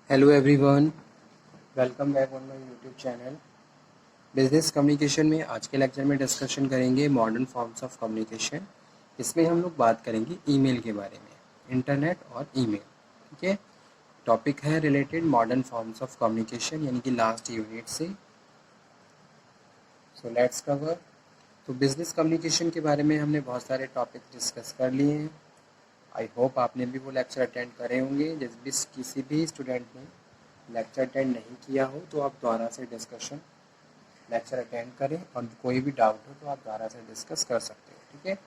Hello everyone, welcome back on my YouTube channel. Business communication में आज के lecture में डिस्कशन करेंगे मॉडर्न फॉर्म्स ऑफ कम्युनिकेशन। इसमें हम लोग बात करेंगे ईमेल के बारे में, इंटरनेट और ईमेल। ठीक है, टॉपिक है related modern forms of communication, यानी कि लास्ट यूनिट से। So let's cover. तो बिजनेस कम्युनिकेशन के बारे में हमने बहुत सारे टॉपिक डिस्कस कर लिए हैं। आई होप आपने भी वो लेक्चर अटेंड करे होंगे। जिस भी किसी भी स्टूडेंट ने लेक्चर अटेंड नहीं किया हो तो आप दोबारा से डिस्कशन लेक्चर अटेंड करें, और कोई भी डाउट हो तो आप दोबारा से डिस्कस कर सकते हो। ठीक है,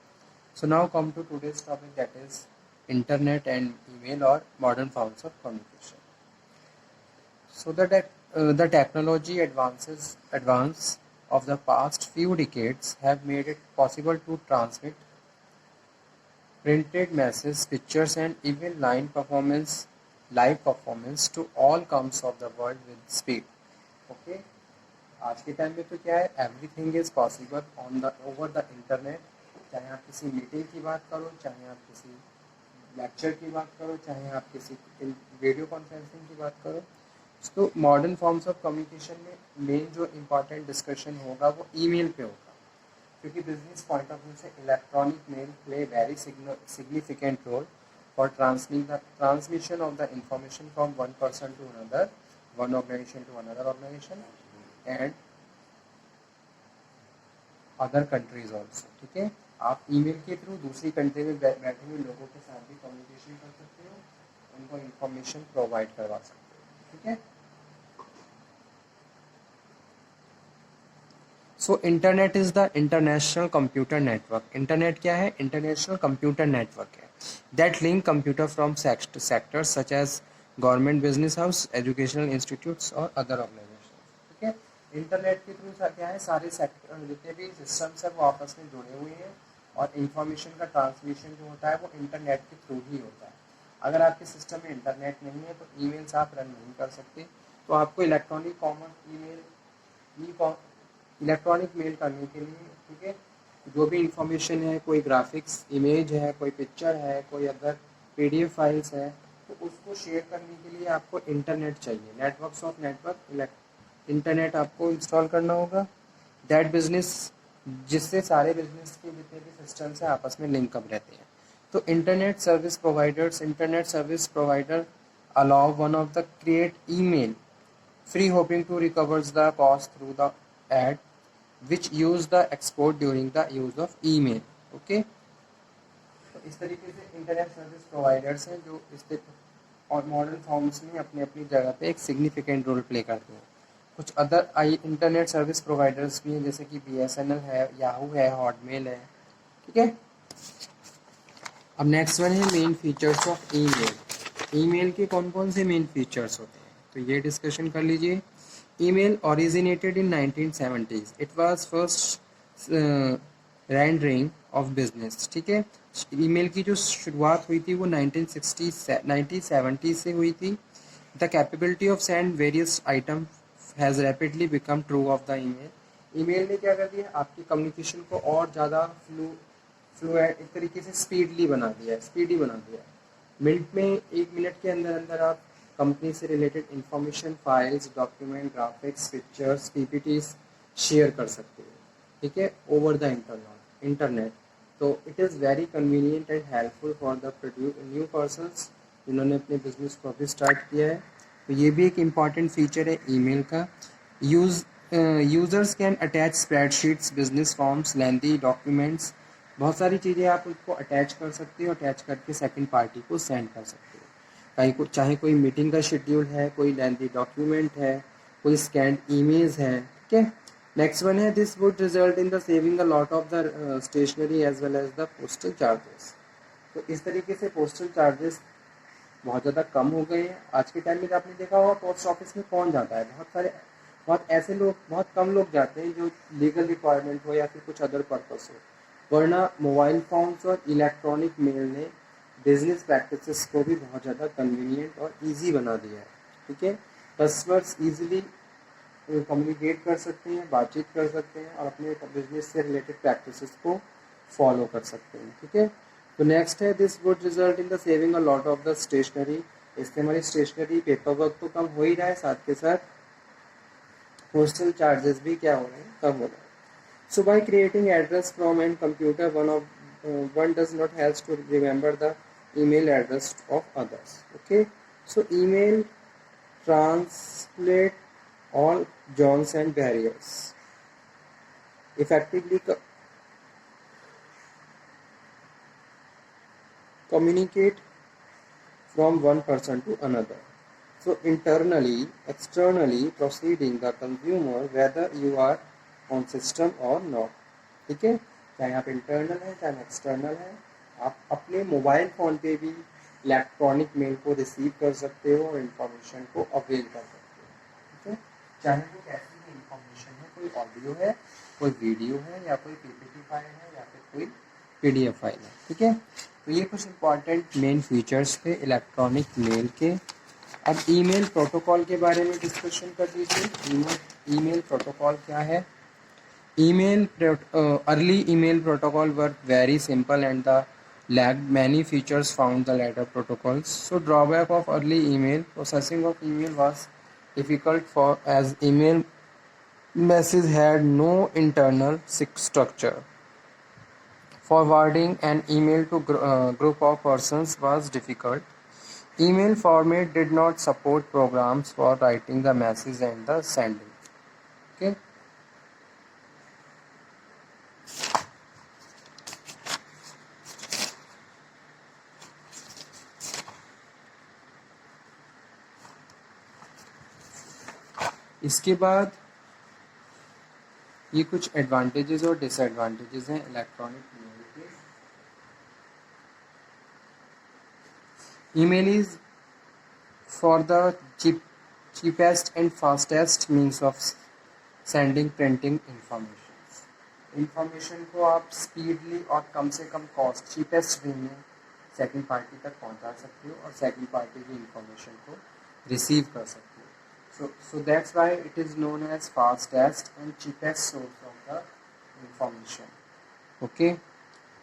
so now come to today's topic, that is internet and email और modern forms of communication. So the technology advance of the past few decades have made it possible to transmit printed messages, pictures, and even live performance to all corners of the world with speed. Okay, आज के time में तो क्या है, everything is possible on the over the internet. चाहे आप किसी meeting की बात करो, चाहे आप किसी लेक्चर की बात करो, चाहे आप किसी वीडियो कॉन्फ्रेंसिंग की बात करो। तो मॉडर्न फॉर्म्स ऑफ कम्युनिकेशन में मेन जो इम्पॉर्टेंट डिस्कशन होगा वो ईमेल पे होगा, क्योंकि बिजनेस पॉइंट ऑफ व्यू से electronic mail play very significant role for transmission of the information from one person to another, one organization to another organization and other countries also. ठीक है, आप email के through दूसरी country में बैठे हुए लोगों के साथ भी कम्युनिकेशन कर सकते हो, उनको इंफॉर्मेशन प्रोवाइड करवा सकते हो। ठीक है, so internet is the international computer network. Internet क्या है? इंटरनेशनल कंप्यूटर नेटवर्क है that link computer from sectors such as government, business house, educational institutes और अदर ऑर्गेनाइजेशन। ठीक है, इंटरनेट के थ्रू क्या है, सारे सेक्टर जितने भी सिस्टम्स हैं वो आपस में जुड़े हुए हैं, और इंफॉर्मेशन का ट्रांसमिशन जो होता है वो इंटरनेट के थ्रू ही होता है। अगर आपके सिस्टम में इंटरनेट नहीं है तो ईमेल्स आप रन नहीं कर सकते। तो आपको इलेक्ट्रॉनिक कॉमर्स इलेक्ट्रॉनिक मेल करने के लिए, ठीक है, जो भी इंफॉर्मेशन है, कोई ग्राफिक्स इमेज है, कोई पिक्चर है, कोई अदर पीडीएफ फाइल्स है, तो उसको शेयर करने के लिए आपको इंटरनेट चाहिए। नेटवर्क्स ऑफ नेटवर्क इंटरनेट आपको इंस्टॉल करना होगा, दैट बिजनेस, जिससे सारे बिजनेस के जितने भी सिस्टम्स हैं आपस में लिंक अप रहते हैं। तो internet service provider allow one of the create email free hoping to recovers the cost through the ad which use the export during the use of email. Okay, तो इस तरीके से इंटरनेट सर्विस प्रोवाइडर्स हैं जो इस और modern forms में अपनी अपनी जगह पे एक सिग्निफिकेंट रोल प्ले करते हैं। कुछ अदर इंटरनेट सर्विस प्रोवाइडर्स भी हैं, जैसे कि BSNL है, याहू है, हॉटमेल है। ठीक है, अब नेक्स्ट वन है main features of email. Email के कौन कौन से मेन फीचर्स होते हैं, तो ये डिस्कशन कर लीजिए। Email originated in 1970s, it was first rendering of business. ठीक है, ईमेल की जो शुरुआत हुई थी वो 1970 से हुई थी। The capability of sand various item has rapidly become true of the email. Email ने क्या कर दिया, आपकी कम्युनिकेशन को और ज़्यादा फ्लुएंट, एक तरीके से स्पीडी बना दिया है। मिनट में, 1 मिनट के अंदर अंदर आप कंपनी से related information, files, document, graphics, pictures, PPTs share कर सकते हो। ठीक है, ओवर द इंटरनेट। तो it is very convenient and helpful for the new persons जिन्होंने अपने बिजनेस को अभी स्टार्ट किया है। तो ये भी एक इम्पॉर्टेंट फीचर है ईमेल का। Users can attach spreadsheets, business forms, lengthy documents, बहुत सारी चीज़ें आप उसको अटैच कर सकते हो, अटैच करके सेकंड पार्टी को सेंड कर सकते हो। कहीं को चाहे कोई मीटिंग का शेड्यूल है, कोई लेंथी डॉक्यूमेंट है, कोई स्कैन इमेज है। ठीक है, नेक्स्ट वन है, this would result in the saving a lot of the stationery as well as the postal charges. तो इस तरीके से पोस्टल चार्जेस बहुत ज़्यादा कम हो गए हैं। आज के टाइम में आपने देखा होगा पोस्ट ऑफिस में कौन जाता है, बहुत ऐसे लोग, बहुत कम लोग जाते हैं जो लीगल रिक्वायरमेंट हो या फिर कुछ अदर पर्पस हो, वरना मोबाइल फोन्स और इलेक्ट्रॉनिक मेल ने बिजनेस प्रैक्टिसेस को भी बहुत ज़्यादा कन्वीनियंट और इजी बना दिया है। ठीक है, कस्टमर्स इजीली कम्युनिकेट कर सकते हैं, बातचीत कर सकते हैं और अपने बिजनेस से रिलेटेड प्रैक्टिसेस को फॉलो कर सकते हैं। ठीक है, तो नेक्स्ट है, this would result in the saving a lot of the stationery इससे हमारी स्टेशनरी पेपर वर्क तो कम हो ही रहा है, साथ के साथ पोस्टल चार्जेस भी क्या हो रहे हैं, कम हो रहे हैं. So by creating address from and computer, one does not has to remember the email address of others. Okay, so email translate all joins and barriers effectively. Communicate from one person to another. So internally, externally proceeding the consumer whether you are on system or not. ठीक है, चाहे आप internal है चाहे external है, आप अपने mobile phone पे भी इलेक्ट्रॉनिक मेल को रिसीव कर सकते हो और इन्फॉर्मेशन को अवेल कर सकते हो. ठीक है, चाहे वो कैसी भी इन्फॉर्मेशन है, कोई ऑडियो है, कोई वीडियो है, या कोई पीपीटी फाइल है, या फिर कोई पीडीएफ फाइल है. ठीक है, तो ये कुछ इंपॉर्टेंट मेन फीचर्स थे इलेक्ट्रॉनिक मेल के. अब ईमेल प्रोटोकॉल के बारे में डिस्कशन कर लीजिए. ईमेल प्रोटोकॉल क्या है? Early email protocol were very simple and lacked many features found the later protocols. So drawback of early email processing of email was difficult for as email message had no internal structure. Forwarding an email to group of persons was difficult. Email format did not support programs for writing the message and the sending. Okay. इसके बाद ये कुछ advantages और disadvantages हैं electronic mail के. Email is for the cheapest and fastest means of sending printing information को आप speedly और कम से कम कॉस्ट चीपेस्ट वे में सेकंड पार्टी तक पहुंचा सकते हो और सेकंड पार्टी की इंफॉर्मेशन को रिसीव कर सकते हो. So that's why it is known as fastest and cheapest source of the information. Okay.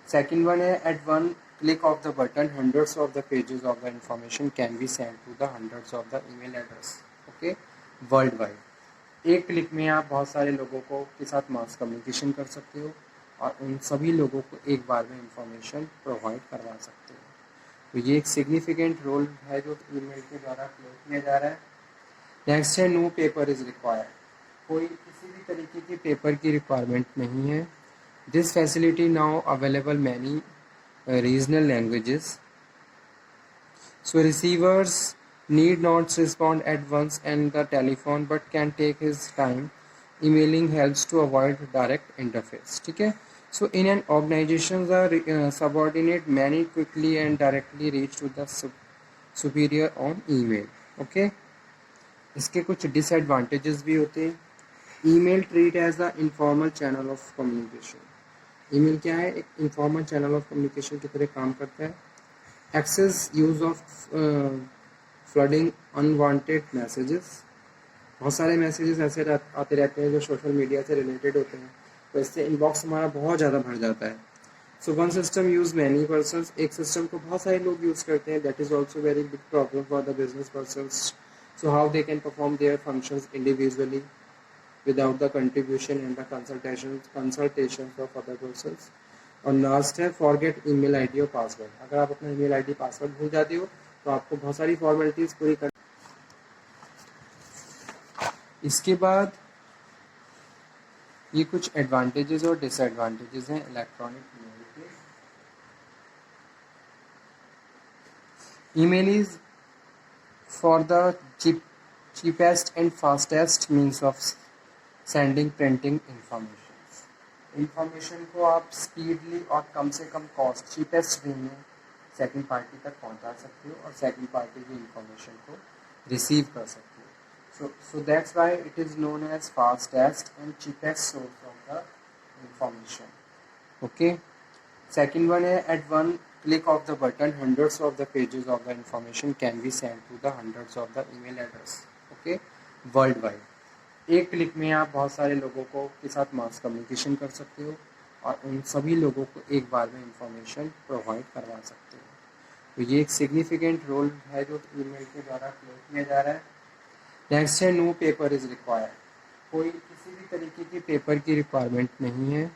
Second one है at one click of the button hundreds of the pages of the information can be sent to the hundreds of the email address. Okay. Worldwide. एक click में आप बहुत सारे लोगों को के साथ मास कम्युनिकेशन कर सकते हो और उन सभी लोगों को एक बार में इंफॉर्मेशन प्रोवाइड करवा सकते हो. तो ये एक सिग्निफिकेंट रोल है जो ईमेल के द्वारा प्ले किया जा रहा है. नेक्स्ट है नो पेपर इज़ रिक्वायर्ड. कोई किसी भी तरीके की पेपर की रिक्वायरमेंट नहीं है. This facility now available many regional languages. So receivers need not respond at once and the telephone but can take his time. Emailing helps to avoid direct interface. ठीक है. So in an organization the subordinate many quickly and directly reach to the superior on email. Okay. इसके कुछ disadvantages भी होते हैं. Email treat as the informal channel of communication. Email क्या है? एक इनफॉर्मल चैनल ऑफ कम्युनिकेशन की तरह काम करता है. Excess use of flooding unwanted messages. बहुत सारे मैसेजेस ऐसे आते रहते हैं जो सोशल मीडिया से रिलेटेड होते हैं, तो इससे इनबॉक्स हमारा बहुत ज़्यादा भर जाता है. So one system use many persons. एक सिस्टम को बहुत सारे लोग यूज़ करते हैं. That is also very big problem for the business persons. So how they can perform their functions individually without the contribution and the consultations of other persons. और last है forget email ID और password. अगर आप अपना email ID password भूल जाते हो तो आपको बहुत सारी फॉर्मेलिटीज पूरी कर. इसके बाद ये कुछ एडवांटेजेस और डिसएडवांटेजेस हैं इलेक्ट्रॉनिक मेल के. Email is for the cheapest and fastest means of sending printing information को आप स्पीडली और कम से कम कॉस्ट चीपेस्ट वे में सेकंड पार्टी तक पहुंचा सकते हो और सेकंड पार्टी की इंफॉर्मेशन को रिसीव कर सकते हो. So that's why it is known as fastest and cheapest source of the information. Okay. Second one है at one click of the button hundreds of the pages of the information can be sent to the hundreds of the email address. Okay. Worldwide. एक click में आप बहुत सारे लोगों को के साथ मास कम्युनिकेशन कर सकते हो और उन सभी लोगों को एक बार में इंफॉर्मेशन प्रोवाइड करवा सकते हो. तो ये एक सिग्निफिकेंट रोल है जो ईमेल के द्वारा प्ले किया जा रहा है। नेक्स्ट है नो पेपर इज़ रिक्वायर्ड, कोई किसी भी तरीके की पेपर की रिक्वायरमेंट नहीं है।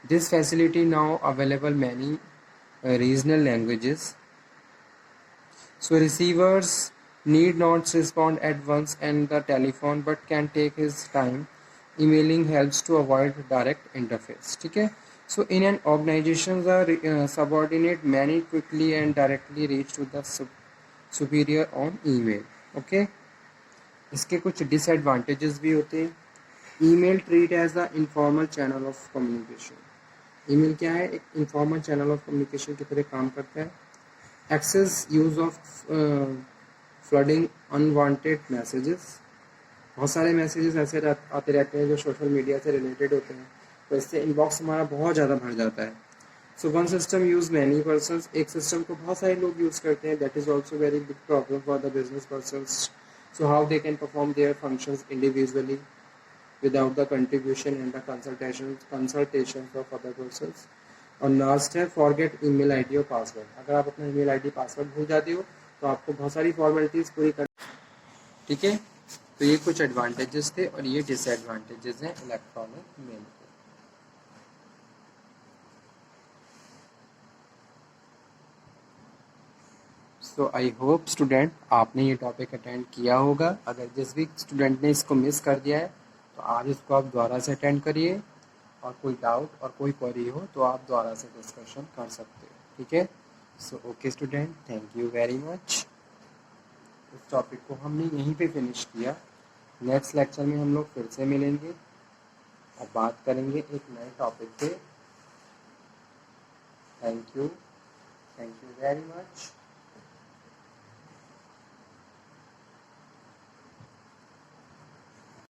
This facility now available many regional languages, so receivers need not respond at once and the telephone but can take his time. Emailing helps to avoid direct interface. ठीक है, so in an organization the subordinate many quickly and directly reach to the superior on email. Okay, इसके कुछ disadvantages भी होते हैं। Email treat as the informal channel of communication. Email क्या है, एक इनफॉर्मल चैनल ऑफ कम्युनिकेशन की तरह काम करता है। Excess use of flooding unwanted messages, बहुत सारे मैसेजेस ऐसे आते रहते हैं जो सोशल मीडिया से रिलेटेड होते हैं, तो इससे इनबॉक्स हमारा बहुत ज़्यादा भर जाता है। So one system use many persons, एक सिस्टम को बहुत सारे लोग यूज़ करते हैं, that is also very big problem for the business persons. So how they can perform their functions individually without the contribution and the consultations of other persons. और last है forget email ID और password. अगर आप अपना email ID password भूल जाते हो तो आपको बहुत सारी फॉर्मेलिटीज़ पूरी कर, ठीक है। तो ये कुछ एडवांटेजेस थे और ये डिसएडवांटेजेस हैं इलेक्ट्रॉनिक मेल के। सो आई होप स्टूडेंट आपने ये टॉपिक अटेंड किया होगा। अगर जिस भी स्टूडेंट ने इसको मिस कर दिया है तो आज इसको आप दोबारा से अटेंड करिए, और कोई डाउट और कोई क्वेरी हो तो आप दोबारा से डिस्कशन कर सकते हो, ठीक है। So okay student, thank you very much. इस टॉपिक को हमने यहीं पे फिनिश किया। नेक्स्ट लेक्चर में हम लोग फिर से मिलेंगे और बात करेंगे एक नए टॉपिक पे। Thank you very much.